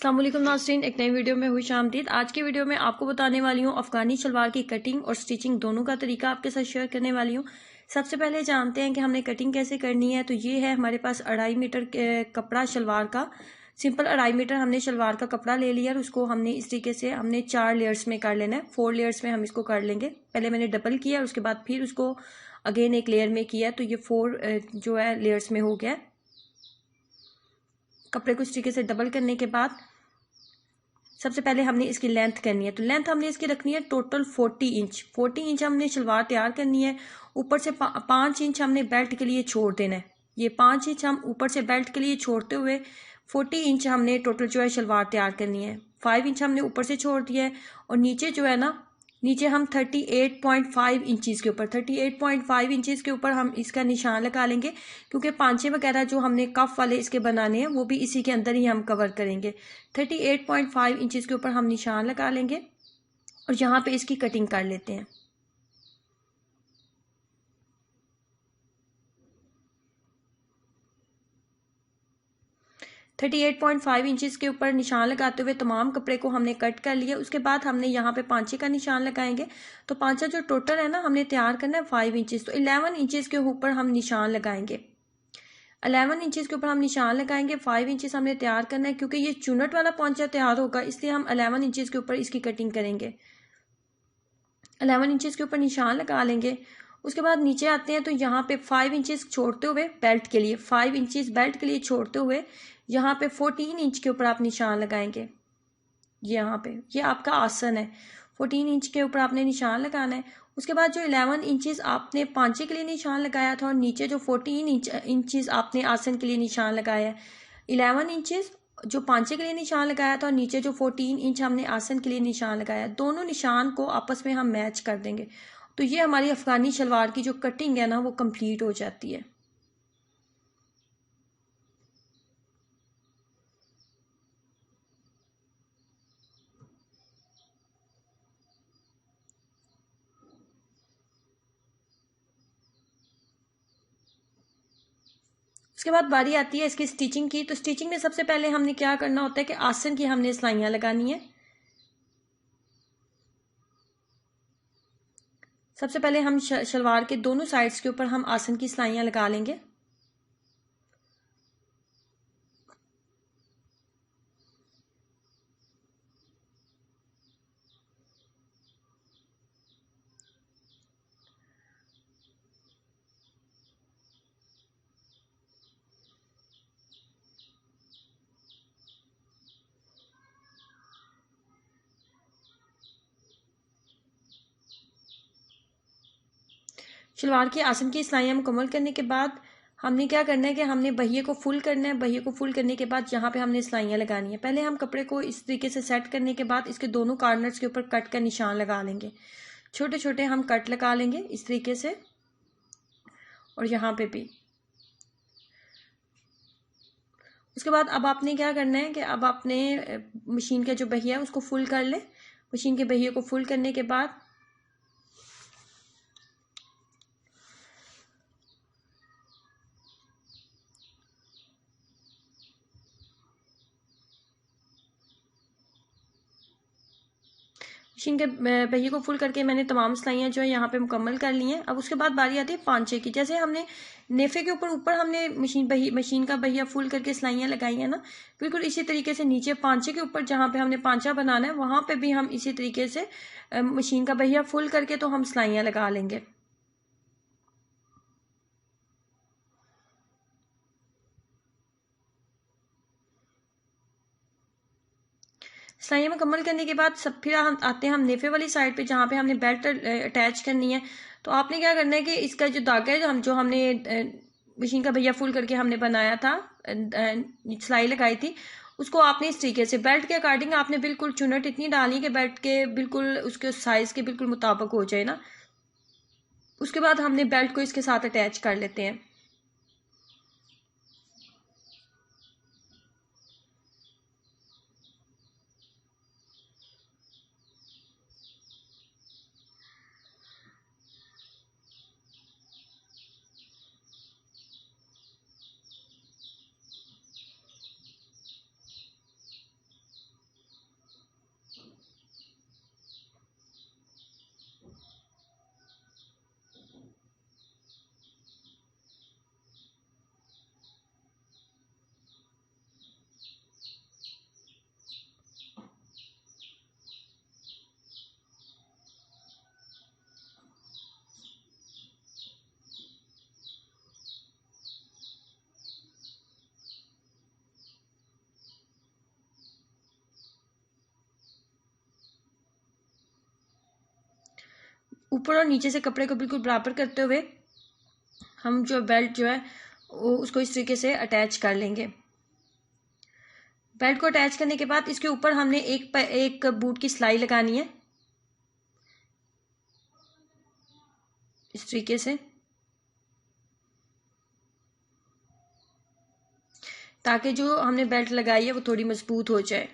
अस्सलाम वालेकुम नाज़रीन, एक नई वीडियो में खुश आमदीद। आज की वीडियो में आपको बताने वाली हूँ अफ़गानी शलवार की कटिंग और स्टिचिंग दोनों का तरीका आपके साथ शेयर करने वाली हूँ। सबसे पहले जानते हैं कि हमने कटिंग कैसे करनी है। तो ये है हमारे पास 2.5 मीटर कपड़ा शलवार का। सिंपल 2.5 मीटर हमने शलवार का कपड़ा ले लिया और उसको हमने इस तरीके से हमने 4 लेयर्स में कर लेना है। 4 लेयर्स में हम इसको कर लेंगे। पहले मैंने डबल किया, उसके बाद फिर उसको अगेन एक लेयर में किया, तो ये 4 जो है लेयर्स में हो गया। कपड़े को इस तरीके से डबल करने के बाद सबसे पहले हमने इसकी लेंथ करनी है। तो लेंथ हमने इसकी रखनी है टोटल 40 इंच। 40 इंच हमने शलवार तैयार करनी है। ऊपर से 5 इंच हमने बेल्ट के लिए छोड़ देना है। ये 5 इंच हम ऊपर से बेल्ट के लिए छोड़ते हुए 40 इंच हमने टोटल जो है शलवार तैयार करनी है। 5 इंच हमने ऊपर से छोड़ दिया है और नीचे जो है ना, नीचे हम 38.5 इंचज़ के ऊपर 38.5 इंचज़ के ऊपर हम इसका निशान लगा लेंगे, क्योंकि पांचे वगैरह जो हमने कफ वाले इसके बनाने हैं वो भी इसी के अंदर ही हम कवर करेंगे। 38.5 इंचज़ के ऊपर हम निशान लगा लेंगे और यहाँ पे इसकी कटिंग कर लेते हैं। थर्टी 8.5 इंचज़ के ऊपर निशान लगाते हुए तमाम कपड़े को हमने कट कर लिया। उसके बाद हमने यहाँ पे पांचे का निशान लगाएंगे। तो पांचा जो टोटल है ना हमने तैयार करना है 5 इंचज़, तो 11 इंचज़ के ऊपर हम निशान लगाएंगे। 11 इंचज़ के ऊपर हम निशान लगाएंगे। 5 इंचज़ हमने तैयार करना है, क्योंकि ये चुनट वाला पांचा तैयार होगा, इसलिए हम 11 इंचज़ के ऊपर इसकी कटिंग करेंगे। 11 इंचज़ के ऊपर निशान लगा लेंगे। उसके बाद नीचे आते हैं, तो यहाँ पे 5 इंचज़ छोड़ते हुए बेल्ट के लिए 5 इंचज़ बेल्ट के लिए छोड़ते हुए यहाँ पे 14 इंच के ऊपर आप निशान लगाएंगे। यहाँ पे ये आपका आसन है। 14 इंच के ऊपर आपने निशान लगाना है। उसके बाद जो 11 इंचज़ आपने पांचे के लिए निशान लगाया था और नीचे जो 14 इंचज़ आपने आसन के लिए निशान लगाया है, 11 इंचज़ जो पांचे के लिए निशान लगाया था और नीचे जो 14 इंच हमने आसन के लिए निशान लगाया, दोनों निशान को आपस में हम मैच कर देंगे। तो ये हमारी अफगानी शलवार की जो कटिंग है ना, वो कंप्लीट हो जाती है। उसके बाद बारी आती है इसकी स्टिचिंग की। तो स्टिचिंग में सबसे पहले हमने क्या करना होता है कि आसन की हमने सिलाइयाँ लगानी है। सबसे पहले हम शलवार के दोनों साइड्स के ऊपर हम आसन की सिलाइयाँ लगा लेंगे। शलवार की आसन की सिलाइयाँ मुकम्मल करने के बाद हमने क्या करना है कि हमने बहिए को फुल करना है। बहिए को फुल करने के बाद यहाँ पे हमने सिलाइयाँ लगानी है। पहले हम कपड़े को इस तरीके से सेट करने के बाद इसके दोनों कॉर्नर्स के ऊपर कट का निशान लगा लेंगे। छोटे छोटे हम कट लगा लेंगे इस तरीके से, और यहाँ पे भी। उसके बाद अब आपने क्या करना है कि अब आपने मशीन का जो बहिया है उसको फुल कर ले। मशीन के बहिए को फुल करने के बाद मशीन के पहिए को फुल करके मैंने तमाम सिलाइयाँ जो है यहाँ पे मुकम्मल कर ली हैं। अब उसके बाद बारी आती है पांचे की। जैसे हमने नेफे के ऊपर हमने मशीन का पहिया फुल करके सिलाइयाँ लगाई हैं ना, बिल्कुल इसी तरीके से नीचे पांचे के ऊपर जहाँ पे हमने पांचा बनाना है वहाँ पे भी हम इसी तरीके से मशीन का पहिया फुल करके तो हम सिलाइयाँ लगा लेंगे। सिलाइयाँ मुकम्मल करने के बाद सब फिर हम आते हैं हम नेफे वाली साइड पे जहाँ पे हमने बेल्ट अटैच करनी है। तो आपने क्या करना है कि इसका जो धागा है जो हमने मशीन का भैया फुल करके हमने बनाया था, सिलाई लगाई थी, उसको आपने इस तरीके से बेल्ट के अकॉर्डिंग आपने बिल्कुल चुनट इतनी डालनी है कि बेल्ट के बिल्कुल उसके साइज के बिल्कुल मुताबिक हो जाए ना। उसके बाद हमने बेल्ट को इसके साथ अटैच कर लेते हैं। ऊपर और नीचे से कपड़े को बिल्कुल बराबर करते हुए हम जो बेल्ट जो है उसको इस तरीके से अटैच कर लेंगे। बेल्ट को अटैच करने के बाद इसके ऊपर हमने एक बूट की सिलाई लगानी है इस तरीके से, ताकि जो हमने बेल्ट लगाई है वो थोड़ी मजबूत हो जाए।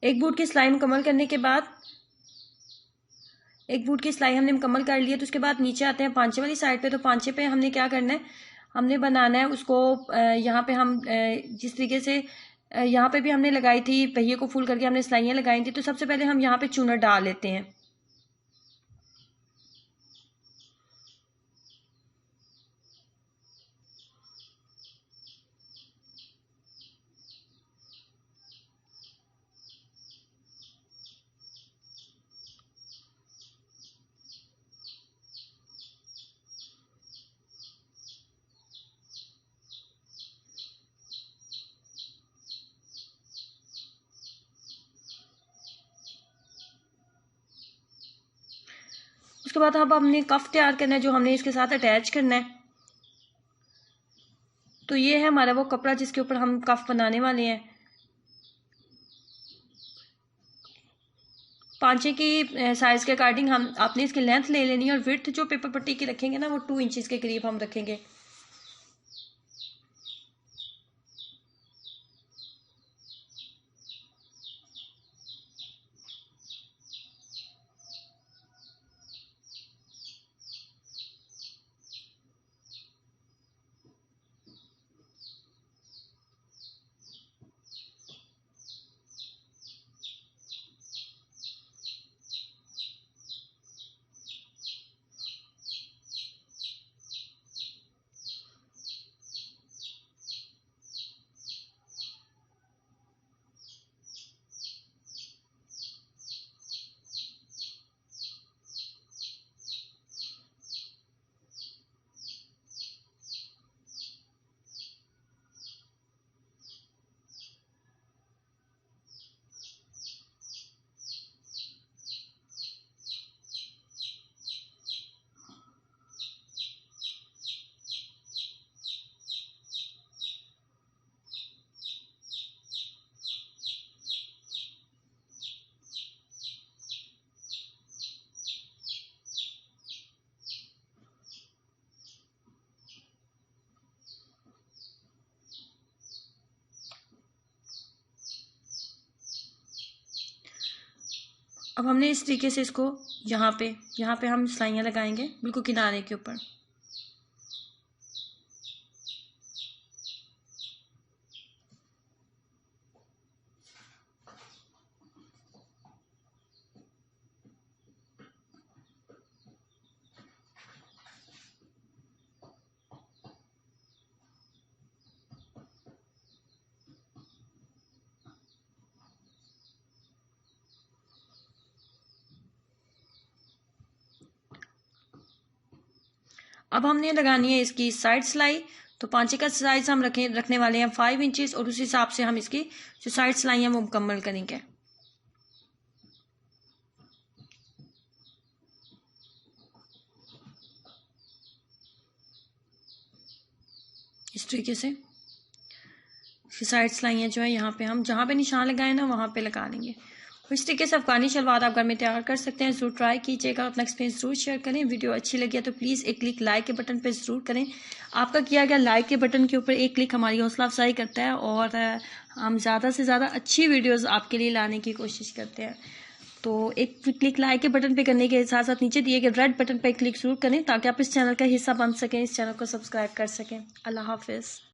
एक बूट की सिलाई मुकम्मल करने के बाद, एक बूट की सिलाई हमने मुकम्मल कर ली है, तो उसके बाद नीचे आते हैं पांचे वाली साइड पे। तो पांचे पे हमने क्या करना है, हमने बनाना है उसको यहाँ पे हम जिस तरीके से यहाँ पे भी हमने लगाई थी, पहिए को फुल करके हमने सिलाइयाँ लगाई थी। तो सबसे पहले हम यहाँ पे चूना डाल लेते हैं। उसके बाद अब हमने कफ तैयार करना है जो हमने इसके साथ अटैच करना है। तो ये है हमारा वो कपड़ा जिसके ऊपर हम कफ बनाने वाले हैं। पांचे की साइज के अकॉर्डिंग हम आपने इसकी लेंथ ले लेनी है, और विड्थ जो पेपर पट्टी की रखेंगे ना वो 2 इंचेस के करीब हम रखेंगे। अब हमने इस तरीके से इसको यहाँ पे हम सिलाइयाँ लगाएंगे बिल्कुल किनारे के ऊपर। अब हमने लगानी है इसकी साइड सिलाई। तो पांचे का साइज हम रखने वाले हैं 5 इंचेस, और उस हिसाब से हम इसकी जो साइड सिलाई है वो मुकम्मल करेंगे। इस तरीके से इसकी साइड सिलाइयाँ जो है यहाँ पे हम जहाँ पे निशान लगाए ना वहाँ पे लगा लेंगे। इस तरीके से अफगानी शलवार आप घर में तैयार कर सकते हैं। जरूर ट्राई कीजिएगा, अपना एक्सपीरियंस जरूर शेयर करें। वीडियो अच्छी लगी है तो प्लीज़ एक क्लिक लाइक के बटन पे ज़रूर करें। आपका किया गया लाइक के बटन के ऊपर एक क्लिक हमारी हौसला अफजाई करता है, और हम ज़्यादा से ज़्यादा अच्छी वीडियोज़ आपके लिए लाने की कोशिश करते हैं। तो एक क्लिक लाइक के बटन पे करने के साथ साथ नीचे दिए गए रेड बटन पे क्लिक जरूर करें, ताकि आप इस चैनल का हिस्सा बन सकें, इस चैनल को सब्सक्राइब कर सकें। अल्लाह हाफिज़।